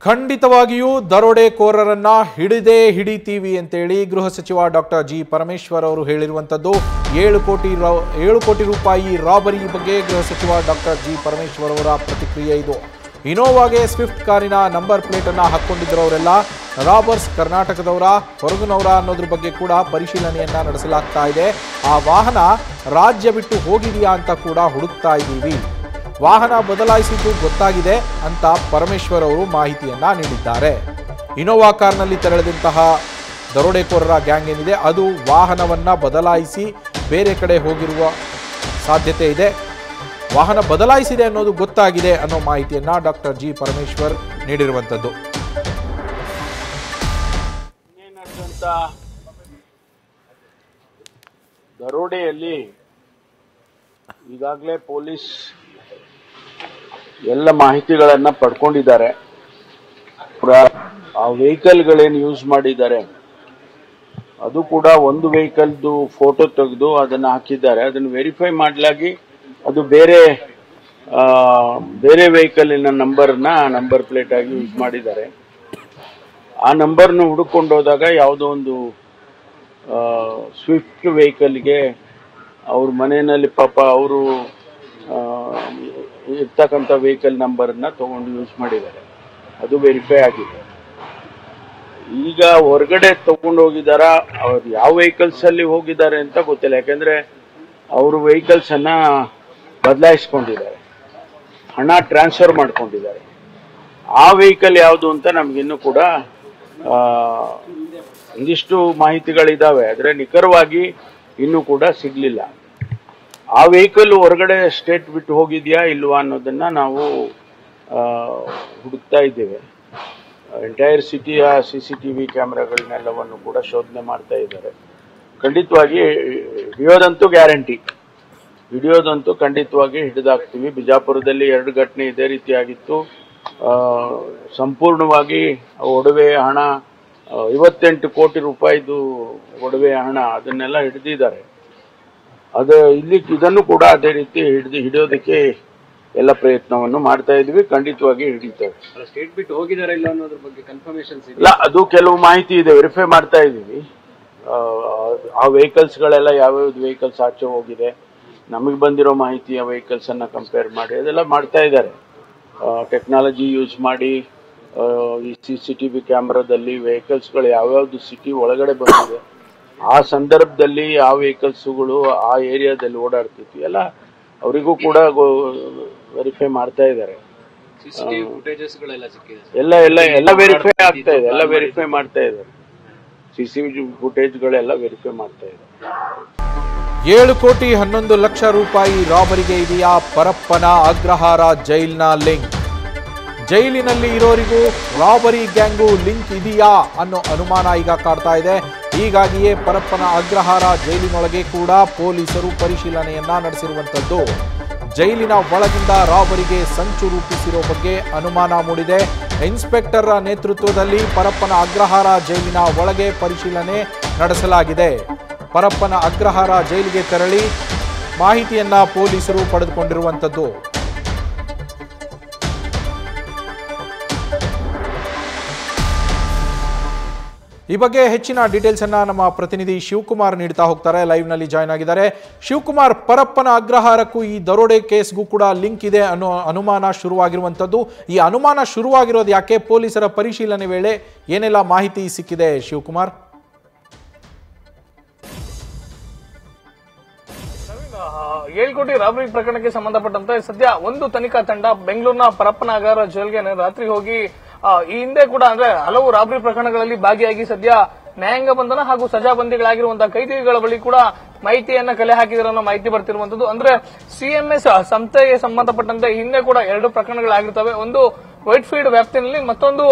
ಖಂಡಿತವಾಗಿಯೂ ದರೋಡೆಕೋರರನ್ನ ಹಿಡಿದೇ ಹಿಡಿತೀವಿ ಅಂತೇಳಿ ಗೃಹ ಸಚಿವ ಡಾಕ್ಟರ್ ಜಿ ಪರಮೇಶ್ವರ್ ಅವರು ಹೇಳಿರುವಂತದ್ದು 7 ಕೋಟಿ ರೂಪಾಯಿ ರಾಬರಿ ಬಗ್ಗೆ ಗೃಹ ಸಚಿವ ಡಾಕ್ಟರ್ ಜಿ ಪರಮೇಶ್ವರ್ ಅವರ ಪ್ರತಿಕ್ರಿಯೆ ಇದು. ಇನೋವಾಗೆ ಸ್ವಿಫ್ಟ್ ಕಾರಿನ ನಂಬರ್ ಪ್ಲೇಟ್ ಅನ್ನು ಹಾಕೊಂಡಿದ್ದವರೆಲ್ಲ ರಾಬರ್ಸ್ ಕರ್ನಾಟಕದವರ ಹೊರಗಿನವರ ಅನ್ನೋದ್ರ ಬಗ್ಗೆ ಕೂಡ ಪರಿಶೀಲನೆಯನ್ನ ನಡೆಸಲಾಗ್ತಾ ಇದೆ. ಆ ವಾಹನ ರಾಜ್ಯ ಬಿಟ್ಟು ಹೋಗಿದೆಯಾ ಅಂತ ಕೂಡ ಹುಡುಕ್ತಾ ಇದ್ದೀವಿ. ವಾಹನ ಬದಲಾಯಿಸಿದ್ದು ಗೊತ್ತಾಗಿದೆ ಅಂತ ಪರಮೇಶ್ವರ್ ಅವರು ಮಾಹಿತಿಯನ್ನ ನೀಡಿದ್ದಾರೆ. ಇನೋವಾ ಕಾರ್ನಲ್ಲಿ ತೆರಳಿದಂತಹ ದರೋಡೆಕೋರರ ಗ್ಯಾಂಗ್ ಏನಿದೆ ಅದು ವಾಹನವನ್ನ ಬದಲಾಯಿಸಿ ಬೇರೆ ಕಡೆ ಹೋಗಿರುವ ಸಾಧ್ಯತೆ ಇದೆ. ವಾಹನ ಬದಲಾಯಿಸಿದೆ ಅನ್ನೋದು ಗೊತ್ತಾಗಿದೆ ಅನ್ನೋ ಮಾಹಿತಿಯನ್ನ ಡಾಕ್ಟರ್ ಜಿ ಪರಮೇಶ್ವರ್ ನೀಡಿರುವಂತದ್ದು. ದರೋಡೆಯಲ್ಲಿ ಈಗಾಗಲೇ ಪೊಲೀಸ್ ಎಲ್ಲ ಮಾಹಿತಿಗಳನ್ನ ಪಡ್ಕೊಂಡಿದ್ದಾರೆ. ಆ ವೆಹಿಕಲ್ಗಳೇನು ಯೂಸ್ ಮಾಡಿದ್ದಾರೆ ಅದು ಕೂಡ ಒಂದು ವೆಹಿಕಲ್ದು ಫೋಟೋ ತೆಗೆದು ಅದನ್ನು ಹಾಕಿದ್ದಾರೆ. ಅದನ್ನು ವೆರಿಫೈ ಮಾಡಲಾಗಿ ಅದು ಬೇರೆ ವೆಹಿಕಲಿನ ನಂಬರ್ ಪ್ಲೇಟ್ ಆಗಿ ಯೂಸ್ ಮಾಡಿದ್ದಾರೆ. ಆ ನಂಬರ್ನ ಹುಡುಕೊಂಡು ಹೋದಾಗ ಯಾವುದೋ ಒಂದು ಸ್ವಿಫ್ಟ್ ವೆಹಿಕಲ್ಗೆ ಅವ್ರ ಮನೆಯಲ್ಲಿ ಪಾಪ ಅವರು ಇರ್ತಕ್ಕಂಥ ವೆಹಿಕಲ್ ನಂಬರ್ನ ತಗೊಂಡು ಯೂಸ್ ಮಾಡಿದ್ದಾರೆ. ಅದು ವೆರಿಫೈ ಆಗಿದೆ. ಈಗ ಹೊರಗಡೆ ತಗೊಂಡು ಹೋಗಿದಾರ, ಅವ್ರು ಯಾವ ವೆಹಿಕಲ್ಸ್ ಅಲ್ಲಿ ಹೋಗಿದ್ದಾರೆ ಅಂತ ಗೊತ್ತಿಲ್ಲ. ಯಾಕಂದ್ರೆ ಅವರು ವೆಹಿಕಲ್ಸ್ ಅನ್ನ ಬದಲಾಯಿಸ್ಕೊಂಡಿದ್ದಾರೆ, ಹಣ ಟ್ರಾನ್ಸ್ಫರ್ ಮಾಡ್ಕೊಂಡಿದ್ದಾರೆ. ಆ ವೆಹಿಕಲ್ ಯಾವುದು ಅಂತ ನಮ್ಗಿನ್ನೂ ಕೂಡ ಒಂದಿಷ್ಟು ಮಾಹಿತಿಗಳಿದಾವೆ, ಆದ್ರೆ ನಿಖರವಾಗಿ ಇನ್ನೂ ಕೂಡ ಸಿಗ್ಲಿಲ್ಲ. ಆ ವೆಹಿಕಲ್ ಹೊರಗಡೆ ಸ್ಟೇಟ್ ಬಿಟ್ಟು ಹೋಗಿದ್ಯಾ ಇಲ್ವಾ ಅನ್ನೋದನ್ನ ನಾವು ಹುಡುಕ್ತಾ ಇದ್ದೇವೆ. ಎಂಟೈರ್ ಸಿಟಿಯ CCTV ಕ್ಯಾಮ್ರಾಗಳನ್ನೆಲ್ಲವನ್ನು ಕೂಡ ಶೋಧನೆ ಮಾಡ್ತಾ ಇದ್ದಾರೆ. ಖಂಡಿತವಾಗಿ ಹಿಡಿಯೋದಂತೂ ಗ್ಯಾರಂಟಿ, ಹಿಡಿಯೋದಂತೂ ಖಂಡಿತವಾಗಿ ಹಿಡಿದಾಕ್ತೀವಿ. ಬಿಜಾಪುರದಲ್ಲಿ 2 ಘಟನೆ ಇದೇ ರೀತಿಯಾಗಿತ್ತು. ಸಂಪೂರ್ಣವಾಗಿ ಒಡವೆ ಹಣ 58 ಕೋಟಿ ರೂಪಾಯಿದು ಒಡವೆ ಹಣ ಅದನ್ನೆಲ್ಲ ಹಿಡಿದಿದ್ದಾರೆ. ಇದನ್ನು ಕೂಡ ಅದೇ ರೀತಿ ಹಿಡಿಯೋದಕ್ಕೆ ಎಲ್ಲ ಪ್ರಯತ್ನವನ್ನು ಮಾಡ್ತಾ ಇದ್ವಿ. ಖಂಡಿತವಾಗಿ ಹಿಡಿತೇವೆ. ಸ್ಟೇಟ್ ಬಿಟ್ಟು ಹೋಗಿದಾರ ಇಲ್ಲ ಅನ್ನೋದ್ರ ಬಗ್ಗೆ ಕನ್ಫರ್ಮೇಶನ್ ಇಲ್ಲ, ಅದು ಕೆಲವು ಮಾಹಿತಿ ಇದೆ, ವೆರಿಫೈ ಮಾಡ್ತಾ ಇದೀವಿ. ಆ ವೆಹಿಕಲ್ಸ್ ಗಳೆಲ್ಲ ಯಾವ್ಯಾವ್ದು ವೆಹಿಕಲ್ಸ್ ಆಚೆ ಹೋಗಿದೆ, ನಮಗೆ ಬಂದಿರೋ ಮಾಹಿತಿಯ ವೆಹಿಕಲ್ಸ್ ಅನ್ನ ಕಂಪೇರ್ ಮಾಡಿ ಅದೆಲ್ಲ ಮಾಡ್ತಾ ಇದ್ದಾರೆ. ಟೆಕ್ನಾಲಜಿ ಯೂಸ್ ಮಾಡಿ ಈ CCTV ಕ್ಯಾಮ್ರಾದಲ್ಲಿ ವೆಹಿಕಲ್ಸ್ಗಳು ಯಾವ್ಯಾವ್ದು ಸಿಟಿ ಒಳಗಡೆ ಬಂದಿದೆ, ಆ ಸಂದರ್ಭದಲ್ಲಿ ಆ ವೆಹಿಕಲ್ಸ್ಗಳು ಆ ಏರಿಯಾದಲ್ಲಿ ಓಡಾಡ್ತಿದ್ವಿ ಎಲ್ಲ ಅವರಿಗೂ ಕೂಡ ವೆರಿಫೈ ಮಾಡ್ತಾ ಇದ್ದಾರೆ. ಎಲ್ಲ ವೆರಿಫೈ ಆಗ್ತಾ ಇದೆ, ಎಲ್ಲ ವೆರಿಫೈ ಮಾಡ್ತಾ ಇದ್ದಾರೆ. CCTV ಫುಟೇಜ್ಗಳೆಲ್ಲ ವೆರಿಫೈ ಮಾಡ್ತಾ ಇದ್ದಾರೆ. 7 ಕೋಟಿ 11 ಲಕ್ಷ ರೂಪಾಯಿ ರಾಬರಿಗೆ ಇದೆಯಾ ಪರಪ್ಪನ ಅಗ್ರಹಾರ ಜೈಲ್ನ ಲಿಂಕ್? ಜೈಲಿನಲ್ಲಿ ಇರೋರಿಗೂ ರಾಬರಿ ಗ್ಯಾಂಗು ಲಿಂಕ್ ಇದೆಯಾ ಅನ್ನೋ ಅನುಮಾನ ಈಗ ಕಾಡ್ತಾ ಇದೆ. ಹೀಗಾಗಿಯೇ ಪರಪ್ಪನ ಅಗ್ರಹಾರ ಜೈಲಿನೊಳಗೆ ಕೂಡ ಪೊಲೀಸರು ಪರಿಶೀಲನೆಯನ್ನ ನಡೆಸಿರುವಂತದ್ದು. ಜೈಲಿನ ಒಳಗಿಂದ ರಾಬರಿಗೆ ಸಂಚು ರೂಪಿಸಿರೋ ಬಗ್ಗೆ ಅನುಮಾನ ಮೂಡಿದೆ. ಇನ್ಸ್ಪೆಕ್ಟರ್ ನೇತೃತ್ವದಲ್ಲಿ ಪರಪ್ಪನ ಅಗ್ರಹಾರ ಜೈಲಿನ ಒಳಗೆ ಪರಿಶೀಲನೆ ನಡೆಸಲಾಗಿದೆ. ಪರಪ್ಪನ ಅಗ್ರಹಾರ ಜೈಲಿಗೆ ತೆರಳಿ ಮಾಹಿತಿಯನ್ನ ಪೊಲೀಸರು ಪಡೆದುಕೊಂಡಿರುವಂತದ್ದು. ಈ ಬಗ್ಗೆ ಹೆಚ್ಚಿನ ಡೀಟೇಲ್ಸ್ ಅನ್ನ ನಮ್ಮ ಪ್ರತಿನಿಧಿ ಶಿವಕುಮಾರ್ ನೀಡ್ತಾ ಹೋಗ್ತಾರೆ, ಲೈವ್ ನಲ್ಲಿ ಜಾಯ್ನ್ ಆಗಿದ್ದಾರೆ. ಶಿವಕುಮಾರ್, ಪರಪ್ಪನ ಅಗ್ರಹಾರಕ್ಕೂ ಈ ದರೋಡೆ ಕೇಸ್ಗೂ ಕೂಡ ಲಿಂಕ್ ಇದೆ ಅನ್ನೋ ಅನುಮಾನ ಶುರುವಾಗಿರುವಂತದ್ದು. ಈ ಅನುಮಾನ ಶುರುವಾಗಿರೋದು ಯಾಕೆ? ಪೊಲೀಸರ ಪರಿಶೀಲನೆ ವೇಳೆ ಏನೆಲ್ಲ ಮಾಹಿತಿ ಸಿಕ್ಕಿದೆ ಶಿವಕುಮಾರ್? 7 ಕೋಟಿ ರಾಬರಿ ಪ್ರಕರಣಕ್ಕೆ ಸಂಬಂಧಪಟ್ಟಂತೆ ಸದ್ಯ ಒಂದು ತನಿಖಾ ತಂಡ ಬೆಂಗಳೂರಿನ ಪರಪ್ಪನ ಅಗ್ರಹಾರ ಜೈಲ್ಗೆ ರಾತ್ರಿ ಹೋಗಿ ಈ ಹಿಂದೆ ಕೂಡ ಅಂದ್ರೆ ಹಲವು ರಾಬರಿ ಪ್ರಕರಣಗಳಲ್ಲಿ ಭಾಗಿಯಾಗಿ ಸದ್ಯ ನ್ಯಾಯಾಂಗ ಬಂಧನ ಹಾಗೂ ಸಜಾಬಂದಿಗಳಾಗಿರುವಂತಹ ಕೈದಿಗಳ ಬಳಿ ಕೂಡ ಮಾಹಿತಿಯನ್ನ ಕಲೆ ಹಾಕಿದ್ರು ಅನ್ನೋ ಮಾಹಿತಿ ಬರ್ತಿರುವಂತದ್ದು. ಅಂದ್ರೆ CMS ಸಂಸ್ಥೆಗೆ ಸಂಬಂಧಪಟ್ಟಂತೆ ಹಿಂದೆ ಕೂಡ 2 ಪ್ರಕರಣಗಳಾಗಿರ್ತವೆ. ಒಂದು ವೈಟ್ ಫೀಲ್ಡ್ ವ್ಯಾಪ್ತಿನಲ್ಲಿ, ಮತ್ತೊಂದು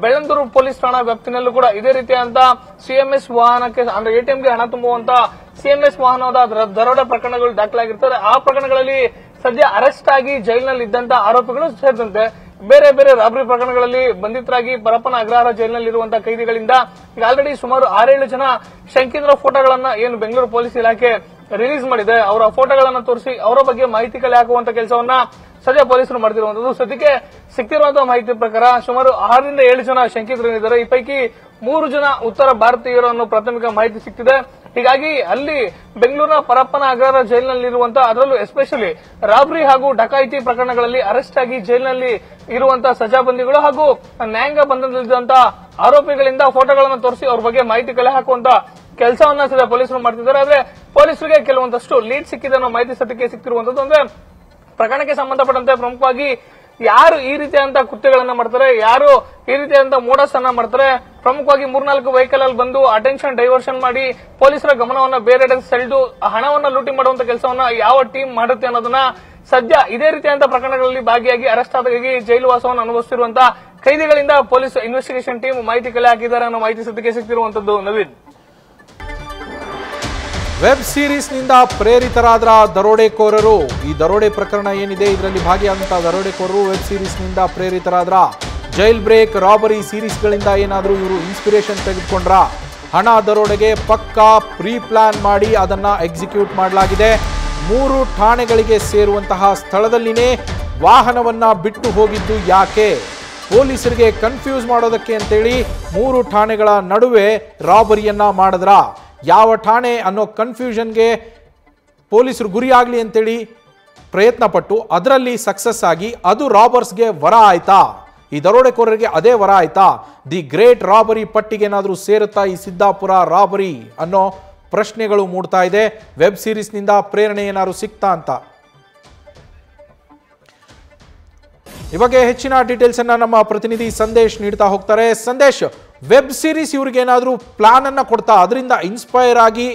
ಬೆಳ್ಳಂದೂರು ಪೊಲೀಸ್ ಠಾಣಾ ವ್ಯಾಪ್ತಿನಲ್ಲೂ ಕೂಡ ಇದೇ ರೀತಿಯಾದಂತಹ CMS ವಾಹನಕ್ಕೆ ಅಂದ್ರೆ ATMಗೆ ಹಣ ತುಂಬುವಂತ CMS ವಾಹನದ ದರೋಡೆ ಪ್ರಕರಣಗಳು ದಾಖಲಾಗಿರ್ತವೆ. ಆ ಪ್ರಕರಣಗಳಲ್ಲಿ ಸದ್ಯ ಅರೆಸ್ಟ್ ಆಗಿ ಜೈಲಿನಲ್ಲಿ ಇದ್ದಂತಹ ಆರೋಪಿಗಳು ಸೇರಿದಂತೆ ಬೇರೆ ಬೇರೆ ರಾಬರಿ ಪ್ರಕರಣಗಳಲ್ಲಿ ಬಂಧಿತರಾಗಿ ಪರಪ್ಪನ ಅಗ್ರಹಾರ ಜೈಲಿನಲ್ಲಿರುವಂತಹ ಕೈದಿಗಳಿಂದ ಈಗ ಆಲ್ರೆಡಿ ಸುಮಾರು 6-7 ಜನ ಶಂಕಿತರ ಫೋಟೋಗಳನ್ನ ಏನು ಬೆಂಗಳೂರು ಪೊಲೀಸ್ ಇಲಾಖೆ ರಿಲೀಸ್ ಮಾಡಿದೆ. ಅವರ ಫೋಟೋಗಳನ್ನ ತೋರಿಸಿ ಅವರ ಬಗ್ಗೆ ಮಾಹಿತಿ ಕಲೆ ಹಾಕುವಂತ ಕೆಲಸವನ್ನ ಸದ್ಯ ಪೊಲೀಸರು ಮಾಡ್ತಿರುವಂತದ್ದು. ಸದ್ಯಕ್ಕೆ ಸಿಕ್ತಿರುವಂತಹ ಮಾಹಿತಿ ಪ್ರಕಾರ ಸುಮಾರು 6 ರಿಂದ 7 ಜನ ಶಂಕಿತರಿದ್ದಾರೆ. ಈ ಪೈಕಿ 3 ಜನ ಉತ್ತರ ಭಾರತೀಯರು ಅನ್ನೋ ಪ್ರಾಥಮಿಕ ಮಾಹಿತಿ ಸಿಕ್ತಿದೆ. ಹೀಗಾಗಿ ಅಲ್ಲಿ ಬೆಂಗಳೂರಿನ ಪರಪ್ಪನ ಅಗ್ರಹಾರ ಜೈಲಿನಲ್ಲಿರುವಂತಹ, ಅದರಲ್ಲೂ ಎಸ್ಪೆಷಲಿ ರಾಬರಿ ಹಾಗೂ ಡಕಾಯಿತಿ ಪ್ರಕರಣಗಳಲ್ಲಿ ಅರೆಸ್ಟ್ ಆಗಿ ಜೈಲಿನಲ್ಲಿ ಇರುವಂತಹ ಸಜಾಬಂದಿಗಳು ಹಾಗೂ ನ್ಯಾಯಾಂಗ ಬಂಧನದಲ್ಲಿದ್ದಂತಹ ಆರೋಪಿಗಳಿಂದ ಫೋಟೋಗಳನ್ನು ತೋರಿಸಿ ಅವ್ರ ಬಗ್ಗೆ ಮಾಹಿತಿ ಕಲೆ ಹಾಕುವಂತ ಕೆಲಸವನ್ನ ಸದ್ಯ ಪೊಲೀಸರು ಮಾಡ್ತಿದ್ದಾರೆ. ಆದ್ರೆ ಪೊಲೀಸರಿಗೆ ಕೆಲವೊಂದಷ್ಟು ಲೀಡ್ ಸಿಕ್ಕಿದೆ ಅನ್ನೋ ಮಾಹಿತಿ ಸದ್ಯಕ್ಕೆ ಸಿಕ್ತಿರುವಂತದ್ದು. ಅಂದ್ರೆ ಪ್ರಕರಣಕ್ಕೆ ಸಂಬಂಧಪಟ್ಟಂತೆ ಪ್ರಮುಖವಾಗಿ ಯಾರು ಈ ರೀತಿಯಾದಂತಹ ಕೃತ್ಯಗಳನ್ನ ಮಾಡ್ತಾರೆ, ಯಾರು ಈ ರೀತಿಯಾದಂತಹ ಮೋಡಸ್ ಅನ್ನ ಮಾಡ್ತಾರೆ, ಪ್ರಮುಖವಾಗಿ 3-4 ವೆಹಿಕಲ್ ಅಲ್ಲಿ ಬಂದು ಅಟೆನ್ಷನ್ ಡೈವರ್ಷನ್ ಮಾಡಿ ಪೊಲೀಸರ ಗಮನವನ್ನ ಬೇರೆಡೆ ಸೆಳೆದು ಹಣವನ್ನ ಲೂಟಿ ಮಾಡುವಂತ ಕೆಲಸವನ್ನ ಯಾವ ಟೀಮ್ ಮಾಡುತ್ತೆ ಅನ್ನೋದನ್ನ ಸದ್ಯ ಇದೇ ರೀತಿಯಾದಂತಹ ಪ್ರಕರಣಗಳಲ್ಲಿ ಭಾಗಿಯಾಗಿ ಅರೆಸ್ಟ್ ಆದಾಗಿ ಜೈಲು ವಾಸವನ್ನು ಅನುಭವಿಸುತ್ತಿರುವಂತಹ ಕೈದಿಗಳಿಂದ ಪೊಲೀಸ್ ಇನ್ವೆಸ್ಟಿಗೇಷನ್ ಟೀಮ್ ಮಾಹಿತಿ ಕಲೆ ಹಾಕಿದ್ದಾರೆ ಅನ್ನೋ ಮಾಹಿತಿ ಸದ್ಯಕ್ಕೆ ಸಿಕ್ತಿರುವಂತದ್ದು. ನವೀನ್, ವೆಬ್ ಸೀರೀಸ್ನಿಂದ ಪ್ರೇರಿತರಾದ ದರೋಡೆಕೋರರು, ಈ ದರೋಡೆ ಪ್ರಕರಣ ಏನಿದೆ ಇದರಲ್ಲಿ ಭಾಗಿಯಾದಂತಹ ದರೋಡೆಕೋರರು ವೆಬ್ ಸೀರೀಸ್ನಿಂದ ಪ್ರೇರಿತರಾದ್ರ, ಜೈಲ್ ಬ್ರೇಕ್, ರಾಬರಿ ಸೀರೀಸ್ಗಳಿಂದ ಏನಾದರೂ ಇವರು ಇನ್ಸ್ಪಿರೇಷನ್ ತೆಗೆದುಕೊಂಡ್ರ, ಹಣ ದರೋಡೆಗೆ ಪಕ್ಕಾ ಪ್ರೀ ಪ್ಲಾನ್ ಮಾಡಿ ಅದನ್ನ ಎಕ್ಸಿಕ್ಯೂಟ್ ಮಾಡಲಾಗಿದೆ. 3 ಠಾಣೆಗಳಿಗೆ ಸೇರುವಂತಹ ಸ್ಥಳದಲ್ಲಿನೇ ವಾಹನವನ್ನ ಬಿಟ್ಟು ಹೋಗಿದ್ದು ಯಾಕೆ? ಪೊಲೀಸರಿಗೆ ಕನ್ಫ್ಯೂಸ್ ಮಾಡೋದಕ್ಕೆ ಅಂತೇಳಿ 3 ಠಾಣೆಗಳ ನಡುವೆ ರಾಬರಿಯನ್ನ ಮಾಡಿದ್ರ, ಯಾವ ಠಾಣೆ ಅನ್ನೋ ಕನ್ಫ್ಯೂಷನ್ಗೆ ಪೊಲೀಸರು ಗುರಿಯಾಗಲಿ ಅಂತೇಳಿ ಪ್ರಯತ್ನ ಪಟ್ಟು ಅದರಲ್ಲಿ ಸಕ್ಸಸ್ ಆಗಿ ಅದು ರಾಬರ್ಸ್ಗೆ ವರ ಆಯ್ತಾ? ಈ ದರೋಡೆಕೋರರಿಗೆ ಅದೇ ವರ ಆಯ್ತಾ? ದಿ ಗ್ರೇಟ್ ರಾಬರಿ ಪಟ್ಟಿಗೆ ಏನಾದರೂ ಸೇರುತ್ತಾ ಈ ಸಿದ್ದಾಪುರ ರಾಬರಿ ಅನ್ನೋ ಪ್ರಶ್ನೆಗಳು ಮೂಡ್ತಾ ಇದೆ. ವೆಬ್ ಸೀರೀಸ್ನಿಂದ ಪ್ರೇರಣೆ ಏನಾದ್ರು ಸಿಕ್ತಾ ಅಂತ. ಈ ಬಗ್ಗೆ ಹೆಚ್ಚಿನ ಡೀಟೇಲ್ಸ್ ಅನ್ನ ನಮ್ಮ ಪ್ರತಿನಿಧಿ ಸಂದೇಶ್ ನೀಡ್ತಾ ಹೋಗ್ತಾರೆ. ಸಂದೇಶ್, ವೆಬ್ ಸೀರೀಸ್ ಇವ್ರಿಗೆ ಏನಾದರೂ ಪ್ಲಾನ್ ಅನ್ನ ಕೊಡ್ತಾ ಅದರಿಂದ ಇನ್ಸ್ಪೈರ್ ಆಗಿ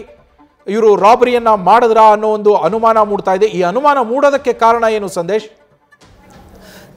ಇವರು ರಾಬರಿಯನ್ನ ಮಾಡಿದ್ರಾ ಅನ್ನೋ ಒಂದು ಅನುಮಾನ ಮೂಡ್ತಾ ಇದೆ. ಈ ಅನುಮಾನ ಮೂಡೋದಕ್ಕೆ ಕಾರಣ ಏನು ಸಂದೇಶ್?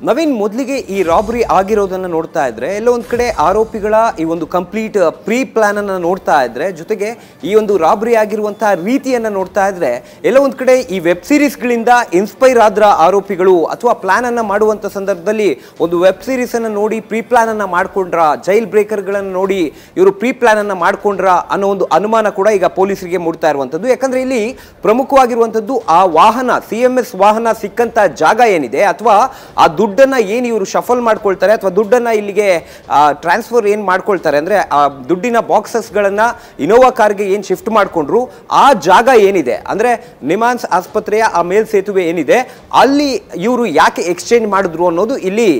ನವೀನ್, ಮೊದಲಿಗೆ ಈ ರಾಬರಿ ಆಗಿರೋದನ್ನು ನೋಡ್ತಾ ಇದ್ರೆ ಎಲ್ಲೋ ಒಂದು ಕಡೆ ಆರೋಪಿಗಳ ಈ ಒಂದು ಕಂಪ್ಲೀಟ್ ಪ್ರೀ ಪ್ಲಾನ್ ಅನ್ನು ನೋಡ್ತಾ ಇದ್ರೆ, ಜೊತೆಗೆ ಈ ಒಂದು ರಾಬರಿ ಆಗಿರುವಂತಹ ರೀತಿಯನ್ನು ನೋಡ್ತಾ ಇದ್ರೆ ಎಲ್ಲೋ ಒಂದು ಕಡೆ ಈ ವೆಬ್ ಸೀರೀಸ್ಗಳಿಂದ ಇನ್ಸ್ಪೈರ್ ಆದ್ರ ಆರೋಪಿಗಳು ಅಥವಾ ಪ್ಲಾನ್ ಅನ್ನ ಮಾಡುವಂತ ಸಂದರ್ಭದಲ್ಲಿ ಒಂದು ವೆಬ್ ಸೀರೀಸ್ ಅನ್ನು ನೋಡಿ ಪ್ರೀ ಪ್ಲಾನ್ ಅನ್ನ ಮಾಡ್ಕೊಂಡ್ರ, ಜೈಲ್ ಬ್ರೇಕರ್ಗಳನ್ನು ನೋಡಿ ಇವರು ಪ್ರೀ ಪ್ಲಾನ್ ಅನ್ನ ಮಾಡ್ಕೊಂಡ್ರ ಅನ್ನೋ ಒಂದು ಅನುಮಾನ ಕೂಡ ಈಗ ಪೊಲೀಸರಿಗೆ ಮೂಡ್ತಾ ಇರುವಂತದ್ದು. ಯಾಕಂದ್ರೆ ಇಲ್ಲಿ ಪ್ರಮುಖವಾಗಿರುವಂತದ್ದು ಆ ವಾಹನ, CMS ವಾಹನ ಸಿಕ್ಕಂತ ಜಾಗ ಏನಿದೆ ಅಥವಾ ಆ ದುಡ್ಡನ್ನ ಏನು ಇವರು ಶಫಲ್ ಮಾಡ್ಕೊಳ್ತಾರೆ ಅಥವಾ ದುಡ್ಡನ್ನ ಇಲ್ಲಿಗೆ ಟ್ರಾನ್ಸ್ಫರ್ ಏನು ಮಾಡ್ಕೊಳ್ತಾರೆ ಅಂದ್ರೆ ಆ ದುಡ್ಡಿನ ಬಾಕ್ಸಸ್ಗಳನ್ನ ಇನೋವಾ ಕಾರ್ಗೆ ಏನು ಶಿಫ್ಟ್ ಮಾಡ್ಕೊಂಡ್ರು ಆ ಜಾಗ ಏನಿದೆ ಅಂದ್ರೆ ನಿಮಾನ್ಸ್ ಆಸ್ಪತ್ರೆಯ ಆ ಮೇಲ್ ಸೇತುವೆ ಏನಿದೆ ಅಲ್ಲಿ ಇವರು ಯಾಕೆ ಎಕ್ಸ್ಚೇಂಜ್ ಮಾಡಿದ್ರು ಅನ್ನೋದು ಇಲ್ಲಿ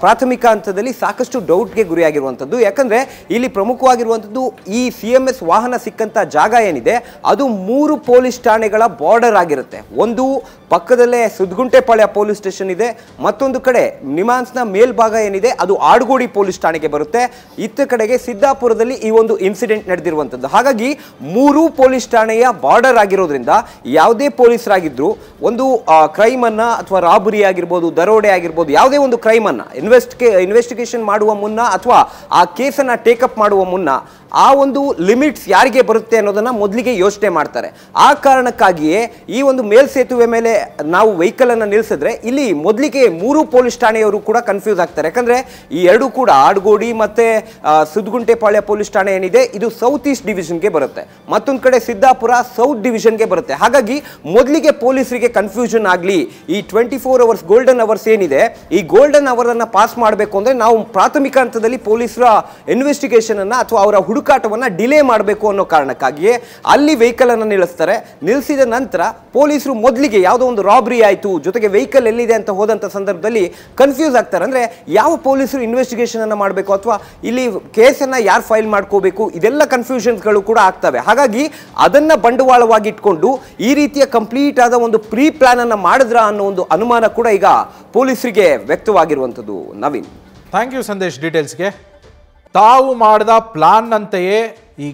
ಪ್ರಾಥಮಿಕ ಹಂತದಲ್ಲಿ ಸಾಕಷ್ಟು ಡೌಟ್ಗೆ ಗುರಿಯಾಗಿರುವಂಥದ್ದು. ಯಾಕಂದ್ರೆ ಇಲ್ಲಿ ಪ್ರಮುಖವಾಗಿರುವಂಥದ್ದು ಈ CMS ವಾಹನ ಸಿಕ್ಕಂತ ಜಾಗ ಏನಿದೆ ಅದು 3 ಪೊಲೀಸ್ ಠಾಣೆಗಳ ಬಾರ್ಡರ್ ಆಗಿರುತ್ತೆ. ಒಂದು ಪಕ್ಕದಲ್ಲೇ ಸುದ್ಗುಂಟೆಪಾಳ್ಯ ಪೊಲೀಸ್ ಸ್ಟೇಷನ್ ಇದೆ, ಮತ್ತೊಂದು ಕಡೆ ನಿಮಾನ್ಸ್ನ ಮೇಲ್ಭಾಗ ಏನಿದೆ ಅದು ಆಡ್ಗೋಡಿ ಪೊಲೀಸ್ ಠಾಣೆಗೆ ಬರುತ್ತೆ, ಇತ್ತ ಕಡೆಗೆ ಸಿದ್ದಾಪುರದಲ್ಲಿ ಈ ಒಂದು ಇನ್ಸಿಡೆಂಟ್ ನಡೆದಿರುವಂಥದ್ದು. ಹಾಗಾಗಿ 3 ಪೊಲೀಸ್ ಠಾಣೆಯ ಬಾರ್ಡರ್ ಆಗಿರೋದ್ರಿಂದ ಯಾವುದೇ ಪೊಲೀಸರಾಗಿದ್ರು ಒಂದು ಕ್ರೈಮ್ ಅನ್ನ ಅಥವಾ ರಾಬರಿ ಆಗಿರ್ಬೋದು, ದರೋಡೆ ಆಗಿರ್ಬೋದು, ಯಾವುದೇ ಒಂದು ಕ್ರೈಮ್ ಅನ್ನ ಇನ್ವೆಸ್ಟಿಗೇಷನ್ ಮಾಡುವ ಮುನ್ನ ಅಥವಾ ಆ ಕೇಸನ್ನ ಟೇಕಪ್ ಮಾಡುವ ಮುನ್ನ ಆ ಒಂದು ಲಿಮಿಟ್ಸ್ ಯಾರಿಗೆ ಬರುತ್ತೆ ಅನ್ನೋದನ್ನ ಮೊದಲಿಗೆ ಯೋಚನೆ ಮಾಡ್ತಾರೆ. ಆ ಕಾರಣಕ್ಕಾಗಿಯೇ ಈ ಒಂದು ಮೇಲ್ಸೇತುವೆ ಮೇಲೆ ನಾವು ವೆಹಿಕಲ್ ಅನ್ನ ನಿಲ್ಲಿಸಿದ್ರೆ ಇಲ್ಲಿ ಮೊದಲಿಗೆ 3 ಪೊಲೀಸ್ ಠಾಣೆಯವರು ಕೂಡ ಕನ್ಫ್ಯೂಸ್ ಆಗ್ತಾರೆ. ಯಾಕಂದ್ರೆ ಈ ಎರಡು ಕೂಡ ಆಡ್ಗೋಡಿ ಮತ್ತೆ ಸುದ್ಗುಂಟೆಪಾಳ್ಯ ಪೊಲೀಸ್ ಠಾಣೆ ಏನಿದೆ ಇದು ಸೌತ್ ಈಸ್ಟ್ ಡಿವಿಷನ್ಗೆ ಬರುತ್ತೆ, ಮತ್ತೊಂದು ಕಡೆ ಸಿದ್ದಾಪುರ ಸೌತ್ ಡಿವಿಷನ್ಗೆ ಬರುತ್ತೆ. ಹಾಗಾಗಿ ಮೊದಲಿಗೆ ಪೊಲೀಸರಿಗೆ ಕನ್ಫ್ಯೂಷನ್ ಆಗಲಿ, ಈ 24 ಅವರ್ಸ್ ಗೋಲ್ಡನ್ ಅವರ್ಸ್ ಏನಿದೆ ಈ ಗೋಲ್ಡನ್ ಅವರ್ ಅನ್ನ ಪಾಸ್ ಮಾಡಬೇಕು ಅಂದ್ರೆ ನಾವು ಪ್ರಾಥಮಿಕ ಹಂತದಲ್ಲಿ ಪೊಲೀಸರ ಇನ್ವೆಸ್ಟಿಗೇಷನ್ ಅನ್ನ ಅಥವಾ ಅವರ ಹುಡುಕಾಟವನ್ನ ಡಿಲೇ ಮಾಡಬೇಕು ಅನ್ನೋ ಕಾರಣಕ್ಕಾಗಿಯೇ ಅಲ್ಲಿ ವೆಹಿಕಲ್ ಅನ್ನು ನಿಲ್ಲಿಸ್ತಾರೆ. ನಿಲ್ಲಿಸಿದ ನಂತರ ಪೊಲೀಸರು ಮೊದಲಿಗೆ ಯಾವುದೋ ಒಂದು ರಾಬರಿ ಆಯಿತು, ಜೊತೆಗೆ ವೆಹಿಕಲ್ ಎಲ್ಲಿದೆ ಅಂತ ಹೋದಂತ ಸಂದರ್ಭದಲ್ಲಿ ಕನ್ಫ್ಯೂಸ್ ಆಗ್ತಾರೆ. ಅಂದ್ರೆ ಯಾವ ಪೊಲೀಸರು ಇನ್ವೆಸ್ಟಿಗೇಷನ್ ಅನ್ನ ಮಾಡಬೇಕು ಅಥವಾ ಇಲ್ಲಿ ಕೇಸನ್ನ ಯಾರು ಫೈಲ್ ಮಾಡ್ಕೋಬೇಕು, ಇದೆಲ್ಲ ಕನ್ಫ್ಯೂಷನ್ಸ್ಗಳು ಕೂಡ ಆಗ್ತವೆ. ಹಾಗಾಗಿ ಅದನ್ನ ಬಂಡವಾಳವಾಗಿ ಇಟ್ಕೊಂಡು ಈ ರೀತಿಯ ಕಂಪ್ಲೀಟ್ ಆದ ಒಂದು ಪ್ರೀ ಪ್ಲಾನ್ ಅನ್ನ ಮಾಡಿದ್ರ ಅನ್ನೋ ಒಂದು ಅನುಮಾನ ಕೂಡ ಈಗ ಪೊಲೀಸರಿಗೆ ವ್ಯಕ್ತವಾಗಿರುವಂಥದ್ದು. ನವೀನ್, ಥ್ಯಾಂಕ್ ಯು ಸಂದೇಶ್ ಡೀಟೇಲ್ಸ್ಗೆ. ತಾವು ಮಾಡಿದ ಪ್ಲಾನ್ ಅಂತೆಯೇ ಈ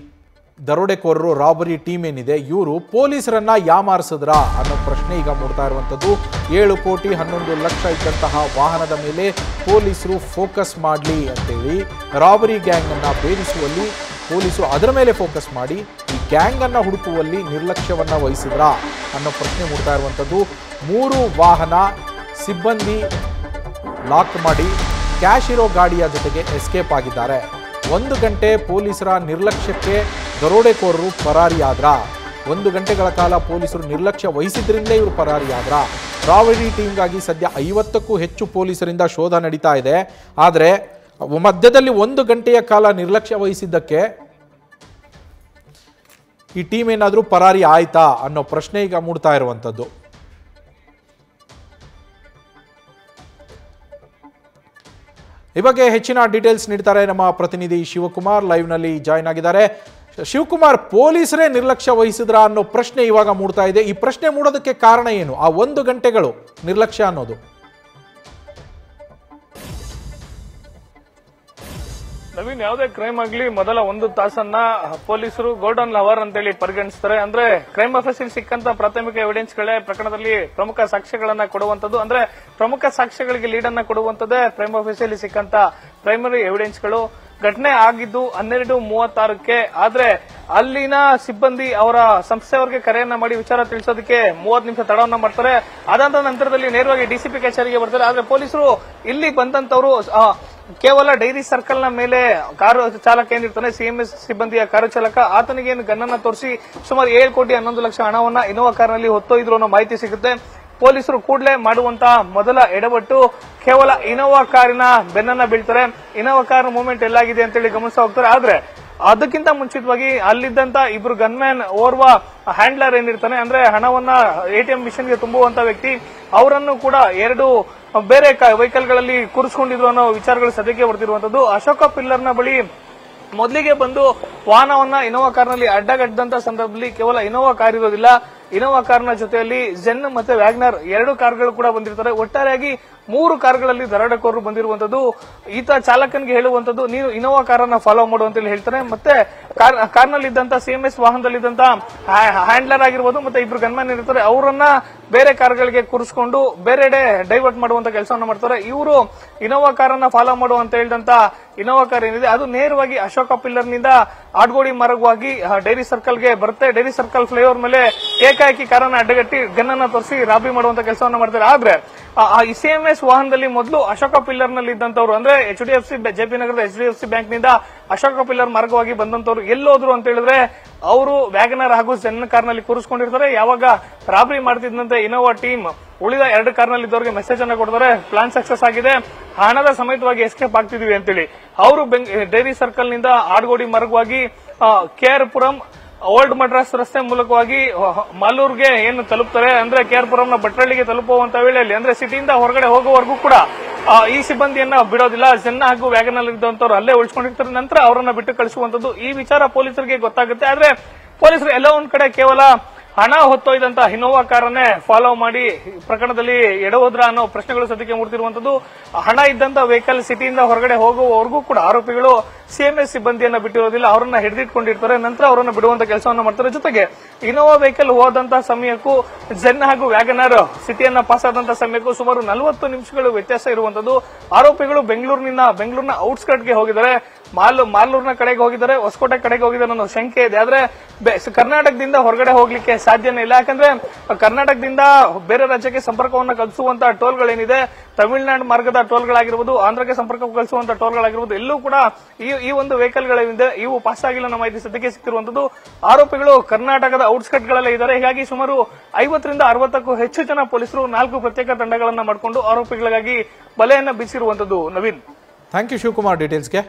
ದರೋಡೆಕೋರರು ರಾಬರಿ ಟೀಮ್ ಏನಿದೆ ಇವರು ಪೊಲೀಸರನ್ನ ಯಾಮಾರಿಸಿದ್ರ ಅನ್ನೋ ಪ್ರಶ್ನೆ ಈಗ ಮೂಡ್ತಾ ಇರುವಂಥದ್ದು. 7 ಕೋಟಿ 11 ಲಕ್ಷ ಇದ್ದಂತಹ ವಾಹನದ ಮೇಲೆ ಪೊಲೀಸರು ಫೋಕಸ್ ಮಾಡಲಿ ಅಂತೇಳಿ ರಾಬರಿ ಗ್ಯಾಂಗ್ ಅನ್ನ ಭೇದಿಸುವಲ್ಲಿ ಪೊಲೀಸರು ಅದರ ಮೇಲೆ ಫೋಕಸ್ ಮಾಡಿ ಈ ಗ್ಯಾಂಗ್ ಅನ್ನ ಹುಡುಕುವಲ್ಲಿ ನಿರ್ಲಕ್ಷ್ಯವನ್ನ ವಹಿಸಿದ್ರ ಅನ್ನೋ ಪ್ರಶ್ನೆ ಮೂಡ್ತಾ ಇರುವಂಥದ್ದು. 3 ವಾಹನ ಸಿಬ್ಬಂದಿ ಲಾಕ್ ಮಾಡಿ ಕ್ಯಾಶ್ ಇರೋ ಗಾಡಿಯ ಜೊತೆಗೆ ಎಸ್ಕೇಪ್ ಆಗಿದ್ದಾರೆ. 1 ಗಂಟೆ ಪೊಲೀಸರ ನಿರ್ಲಕ್ಷ್ಯಕ್ಕೆ ದರೋಡೆಕೋರರು ಪರಾರಿಯಾದ್ರ. 1 ಗಂಟೆಗಳ ಕಾಲ ಪೊಲೀಸರು ನಿರ್ಲಕ್ಷ್ಯ ವಹಿಸಿದ್ರಿಂದಲೇ ಇವರು ಪರಾರಿಯಾದ್ರ. ರಾಬರಿ ಟೀಮ್ಗಾಗಿ ಸದ್ಯ 50ಕ್ಕೂ ಹೆಚ್ಚು ಪೊಲೀಸರಿಂದ ಶೋಧ ನಡೀತಾ ಇದೆ. ಆದರೆ ಮಧ್ಯದಲ್ಲಿ 1 ಗಂಟೆಯ ಕಾಲ ನಿರ್ಲಕ್ಷ್ಯ ವಹಿಸಿದ್ದಕ್ಕೆ ಈ ಟೀಮ್ ಏನಾದರೂ ಪರಾರಿ ಆಯ್ತಾ ಅನ್ನೋ ಪ್ರಶ್ನೆ ಈಗ ಮೂಡ್ತಾ ಇರುವಂಥದ್ದು. ಈ ಬಗ್ಗೆ ಹೆಚ್ಚಿನ ಡೀಟೇಲ್ಸ್ ನೀಡ್ತಾರೆ ನಮ್ಮ ಪ್ರತಿನಿಧಿ ಶಿವಕುಮಾರ್, ಲೈವ್ನಲ್ಲಿ ಜಾಯ್ನ್ ಆಗಿದ್ದಾರೆ. ಶಿವಕುಮಾರ್, ಪೊಲೀಸರೇ ನಿರ್ಲಕ್ಷ್ಯ ವಹಿಸಿದ್ರಾ ಅನ್ನೋ ಪ್ರಶ್ನೆ ಇವಾಗ ಮೂಡ್ತಾ ಇದೆ. ಈ ಪ್ರಶ್ನೆ ಮೂಡೋದಕ್ಕೆ ಕಾರಣ ಏನು? ಆ 1 ಗಂಟೆಗಳು ನಿರ್ಲಕ್ಷ್ಯ ಅನ್ನೋದು. ನವೀನ್, ಯಾವುದೇ ಕ್ರೈಮ್ ಆಗ್ಲಿ ಮೊದಲ 1 ತಾಸನ್ನ ಪೊಲೀಸರು ಗೋಲ್ಡನ್ ಅವರ್ ಅಂತೇಳಿ ಪರಿಗಣಿಸ್ತಾರೆ. ಅಂದ್ರೆ ಕ್ರೈಮ್ ಆಫೀಸಲ್ಲಿ ಸಿಕ್ಕಂತ ಪ್ರಾಥಮಿಕ ಎವಿಡೆನ್ಸ್ ಗಳೇ ಪ್ರಕರಣದಲ್ಲಿ ಪ್ರಮುಖ ಸಾಕ್ಷ್ಯಗಳನ್ನ ಕೊಡುವಂತದ್ದು. ಅಂದ್ರೆ ಪ್ರಮುಖ ಸಾಕ್ಷ್ಯಗಳಿಗೆ ಲೀಡ್ ಅನ್ನ ಕೊಡುವಂತದ್ದೇ ಕ್ರೈಮ್ ಆಫೀಸಲ್ಲಿ ಸಿಕ್ಕಂತ ಪ್ರೈಮರಿ ಎವಿಡೆನ್ಸ್ ಗಳು. ಘಟನೆ ಆಗಿದ್ದು 12:36ಕ್ಕೆ. ಆದ್ರೆ ಅಲ್ಲಿನ ಸಿಬ್ಬಂದಿ ಅವರ ಸಂಸ್ಥೆಯವರಿಗೆ ಕರೆಯನ್ನ ಮಾಡಿ ವಿಚಾರ ತಿಳಿಸೋದಕ್ಕೆ 30 ನಿಮಿಷ ತಡವನ್ನ ಮಾಡ್ತಾರೆ. ಅದಾದ ನಂತರದಲ್ಲಿ ನೇರವಾಗಿ ಡಿಸಿಪಿ ಕಚೇರಿಗೆ ಬರ್ತಾರೆ. ಆದ್ರೆ ಪೊಲೀಸರು ಇಲ್ಲಿ ಬಂದಂತವರು ಕೇವಲ ಡೈರಿ ಸರ್ಕಲ್ ನ ಮೇಲೆ ಕಾರು ಚಾಲಕ ಏನಿರ್ತಾನೆ, ಸಿಎಂಎಸ್ ಸಿಬ್ಬಂದಿಯ ಕಾರು ಚಾಲಕ, ಆತನಿಗೆ ಗನ್ನನ್ನ ತೋರಿಸಿ ಸುಮಾರು 7 ಕೋಟಿ 11 ಲಕ್ಷ ಹಣವನ್ನ ಇನೋವಾ ಕಾರ್ನಲ್ಲಿ ಹೊತ್ತೊಯ್ದ್ರು ಅನ್ನೋ ಮಾಹಿತಿ ಸಿಗುತ್ತೆ. ಪೊಲೀಸರು ಕೂಡಲೇ ಮಾಡುವಂತಹ ಮೊದಲ ಎಡವಟ್ಟು ಕೇವಲ ಇನೋವಾ ಕಾರಿನ ಬೆನ್ನನ್ನ ಬೀಳ್ತಾರೆ. ಇನೋವಾ ಕಾರ್ ಮೂವ್ಮೆಂಟ್ ಎಲ್ಲಾಗಿದೆ ಅಂತೇಳಿ ಗಮನಿಸ್ತಾ ಹೋಗ್ತಾರೆ. ಆದ್ರೆ ಅದಕ್ಕಿಂತ ಮುಂಚಿತವಾಗಿ ಅಲ್ಲಿದ್ದಂತ ಇಬ್ರು ಗನ್ಮ್ಯಾನ್, ಓರ್ವ ಹ್ಯಾಂಡ್ಲರ್ ಏನಿರ್ತಾನೆ, ಅಂದ್ರೆ ಹಣವನ್ನ ಎಟಿಎಂ ಮಿಷನ್ಗೆ ತುಂಬುವಂತ ವ್ಯಕ್ತಿ, ಅವರನ್ನು ಕೂಡ 2 ಬೇರೆ ವೆಹಿಕಲ್ ಗಳಲ್ಲಿ ಕೂರಿಸಿಕೊಂಡಿದ್ರು ಅನ್ನೋ ವಿಚಾರಗಳು ಸದ್ಯಕ್ಕೆ ಬರ್ತಿರುವಂತದ್ದು. ಅಶೋಕ ಪಿಲ್ಲರ್ನ ಬಳಿ ಮೊದಲಿಗೆ ಬಂದು ವಾಹನವನ್ನ ಇನೋವಾ ಕಾರ್ನಲ್ಲಿ ಅಡ್ಡಗಟ್ಟದಂತ ಸಂದರ್ಭದಲ್ಲಿ ಕೇವಲ ಇನೋವಾ ಕಾರ್ ಇರೋದಿಲ್ಲ, ಇನೋವಾ ಕಾರ್ನ ಜೊತೆಯಲ್ಲಿ ಜೆನ್ ಮತ್ತೆ ವ್ಯಾಗ್ನರ್ 2 ಕಾರ್ಗಳು ಕೂಡ ಬಂದಿರ್ತಾರೆ. ಒಟ್ಟಾರೆಯಾಗಿ 3 ಕಾರ್ಗಳಲ್ಲಿ ದರೋಡೆಕೋರರು ಬಂದಿರುವಂತದ್ದು. ಈತ ಚಾಲಕನಿಗೆ ಹೇಳುವಂತದ್ದು, ನೀನು ಇನೋವಾ ಕಾರನ್ನ ಫಾಲೋ ಮಾಡು ಅಂತ ಹೇಳ್ತಾರೆ. ಮತ್ತೆ ಕಾರ್ನಲ್ಲಿದ್ದಂತ ಸಿಎಂಎಸ್ ವಾಹನದಲ್ಲಿದ್ದಂತ ಹ್ಯಾಂಡ್ಲರ್ ಆಗಿರ್ಬೋದು ಮತ್ತೆ ಇಬ್ರು ಗನ್ಮ್ಯಾನ್ ಇರ್ತಾರೆ, ಅವರನ್ನ ಬೇರೆ ಕಾರ್ಗಳಿಗೆ ಕೂರಿಸಿಕೊಂಡು ಬೇರೆಡೆ ಡೈವರ್ಟ್ ಮಾಡುವಂತ ಕೆಲಸವನ್ನ ಮಾಡ್ತಾರೆ. ಇವರು ಇನೋವಾ ಕಾರನ್ನ ಫಾಲೋ ಮಾಡು ಅಂತ ಹೇಳಿದಂತ ಇನೋವಾ ಕಾರ್ ಏನಿದೆ ಅದು ನೇರವಾಗಿ ಅಶೋಕ ಪಿಲ್ಲರ್ ನಿಂದ ಆಡ್ಗೋಡಿ ಮಾರ್ಗವಾಗಿ ಡೈರಿ ಸರ್ಕಲ್ಗೆ ಬರುತ್ತೆ. ಡೈರಿ ಸರ್ಕಲ್ ಫ್ಲೈಓವರ್ ಮೇಲೆ ಏಕಾಏಕಿ ಕಾರನ್ನ ಅಡ್ಡಗಟ್ಟಿ ಗನ್ನನ್ನ ತೋರಿಸಿ ರಾಬರಿ ಮಾಡುವಂತ ಕೆಲಸವನ್ನ ಮಾಡ್ತಾರೆ. ಆದ್ರೆ ಈ ಸಿಎಂಎಸ್ ವಾಹನದಲ್ಲಿ ಮೊದಲು ಅಶೋಕ ಪಿಲ್ಲರ್ ನಲ್ಲಿ ಇದ್ದಂತವ್ರು, ಅಂದ್ರೆ HDFC ಜೆಪಿ ನಗರದ HDFC ಬ್ಯಾಂಕ್ ನಿಂದ ಅಶೋಕ ಪಿಲ್ಲರ್ ಮಾರ್ಗವಾಗಿ ಬಂದಂತವ್ರು ಎಲ್ಲೋದ್ರು ಅಂತ ಹೇಳಿದ್ರೆ ಅವರು ವ್ಯಾಗನರ್ ಹಾಗೂ ಜೆನ್ ಕಾರ್ನಲ್ಲಿ ಕೂರಿಸಿಕೊಂಡಿರ್ತಾರೆ. ಯಾವಾಗ ರಾಬರಿ ಮಾಡ್ತಿದ್ದಂತೆ ಇನೋವಾ ಟೀಮ್ ಉಳಿದ 2 ಕಾರ್ನಲ್ಲಿದ್ದವರಿಗೆ ಮೆಸೇಜ್ ಅನ್ನ ಕೊಡ್ತಾರೆ, ಪ್ಲಾನ್ ಸಕ್ಸಸ್ ಆಗಿದೆ, ಹಣದ ಸಮೇತವಾಗಿ ಎಸ್ಕೇಪ್ ಆಗ್ತಿದೀವಿ ಅಂತೇಳಿ. ಅವರು ಡೈರಿ ಸರ್ಕಲ್ ನಿಂದ ಆಡ್ಗೋಡಿ ಮಾರ್ಗವಾಗಿ KR ಪುರಂ ಓಲ್ಡ್ ಮಡ್ರಾಸ್ ರಸ್ತೆ ಮೂಲಕವಾಗಿ ಮಾಲೂರ್ಗೆ ಏನು ತಲುಪ್ತಾರೆ. ಅಂದ್ರೆ KR ಪುರಂನ ಭಟ್ರಳ್ಳಿಗೆ ತಲುಪುವಂತ ವೇಳೆಯಲ್ಲಿ, ಅಂದ್ರೆ ಸಿಟಿಯಿಂದ ಹೊರಗಡೆ ಹೋಗುವವರೆಗೂ ಕೂಡ ಈ ಸಿಬ್ಬಂದಿಯನ್ನ ಬಿಡೋದಿಲ್ಲ. ಜೆನ್ ಹಾಗೂ ವ್ಯಾಗನ್ ಇದ್ದಂತವ್ರು ಅಲ್ಲೇ ಉಳಿಸ್ಕೊಂಡಿರ್ತಾರೆ. ನಂತರ ಅವರನ್ನ ಬಿಟ್ಟು ಕಳಿಸುವಂತದ್ದು. ಈ ವಿಚಾರ ಪೊಲೀಸರಿಗೆ ಗೊತ್ತಾಗುತ್ತೆ. ಆದ್ರೆ ಪೊಲೀಸರು ಎಲ್ಲ ಒಂದ್ ಕಡೆ ಕೇವಲ ಹಣ ಹೊತ್ತೊಯ್ದಂತ ಇನೋವಾ ಕಾರನ್ನೇ ಫಾಲೋ ಮಾಡಿ ಪ್ರಕರಣದಲ್ಲಿ ಎಡವೋದ್ರ ಅನ್ನೋ ಪ್ರಶ್ನೆಗಳು ಸದ್ಯಕ್ಕೆ ಮೂಡ್ತಿರುವಂತದ್ದು. ಹಣ ಇದ್ದಂತ ವೆಹಿಕಲ್ ಸಿಟಿಯಿಂದ ಹೊರಗಡೆ ಹೋಗುವವರೆಗೂ ಕೂಡ ಆರೋಪಿಗಳು ಸಿಎಂಎಸ್ ಸಿಬ್ಬಂದಿಯನ್ನ ಬಿಟ್ಟಿರೋದಿಲ್ಲ, ಅವರನ್ನ ಹಿಡಿದಿಟ್ಕೊಂಡಿರ್ತಾರೆ. ನಂತರ ಅವರನ್ನ ಬಿಡುವಂತ ಕೆಲಸವನ್ನ ಮಾಡ್ತಾರೆ. ಜೊತೆಗೆ ಇನೋವಾ ವೆಹಿಕಲ್ ಹೋದಂತ ಸಮಯಕ್ಕೂ ಜೆನ್ ಹಾಗೂ ವ್ಯಾಗನರ್ ಸಿಟಿಯನ್ನ ಪಾಸ್ ಆದಂತ ಸಮಯಕ್ಕೂ ಸುಮಾರು 40 ನಿಮಿಷಗಳು ವ್ಯತ್ಯಾಸ ಇರುವಂತದ್ದು. ಆರೋಪಿಗಳು ಬೆಂಗಳೂರಿನ ಔಟ್ಸ್ಕರ್ಟ್ಗೆ ಹೋಗಿದ್ದಾರೆ, ಮಾಲೂರ್ನ ಕಡೆಗೆ ಹೋಗಿದ್ದಾರೆ, ಹೊಸಕೋಟೆ ಕಡೆಗೆ ಹೋಗಿದ್ದಾರೆ ಅನ್ನೋ ಶಂಕೆ ಇದೆ. ಆದ್ರೆ ಕರ್ನಾಟಕದಿಂದ ಹೊರಗಡೆ ಹೋಗ್ಲಿಕ್ಕೆ ಸಾಧ್ಯನೇ ಇಲ್ಲ. ಯಾಕಂದ್ರೆ ಕರ್ನಾಟಕದಿಂದ ಬೇರೆ ರಾಜ್ಯಕ್ಕೆ ಸಂಪರ್ಕವನ್ನು ಕಲ್ಪಿಸುವಂತ ಟೋಲ್ಗಳೇನಿದೆ, ತಮಿಳುನಾಡು ಮಾರ್ಗದ ಟೋಲ್ಗಳಾಗಿರ್ಬೋದು, ಆಂಧ್ರಕ್ಕೆ ಸಂಪರ್ಕ ಕಲಿಸುವಂತ ಟೋಲ್ಗಳಾಗಿರ್ಬೋದು, ಎಲ್ಲೂ ಕೂಡ ಈ ಒಂದು ವೆಹಿಕಲ್ಗಳಿದೆ, ಇವು ಪಾಸ್ ಆಗಿಲ್ಲ ಅನ್ನೋ ಮಾಹಿತಿ ಸದ್ಯಕ್ಕೆ ಸಿಕ್ಕಿರುವಂತದ್ದು. ಆರೋಪಿಗಳು ಕರ್ನಾಟಕದ ಔಟ್ಸ್ಕರ್ಟ್ಗಳಲ್ಲೇ ಇದ್ದಾರೆ. ಹೀಗಾಗಿ ಸುಮಾರು 50ರಿಂದ 60ಕ್ಕೂ ಹೆಚ್ಚು ಜನ ಪೊಲೀಸರು 4 ಪ್ರತ್ಯೇಕ ತಂಡಗಳನ್ನ ಮಾಡಿಕೊಂಡು ಆರೋಪಿಗಳಿಗಾಗಿ ಬಲೆಯನ್ನ ಬೀಸಿರುವಂತದ್ದು. Naveen, thank you Shivakumar ಡೀಟೇಲ್ಸ್ಗೆ.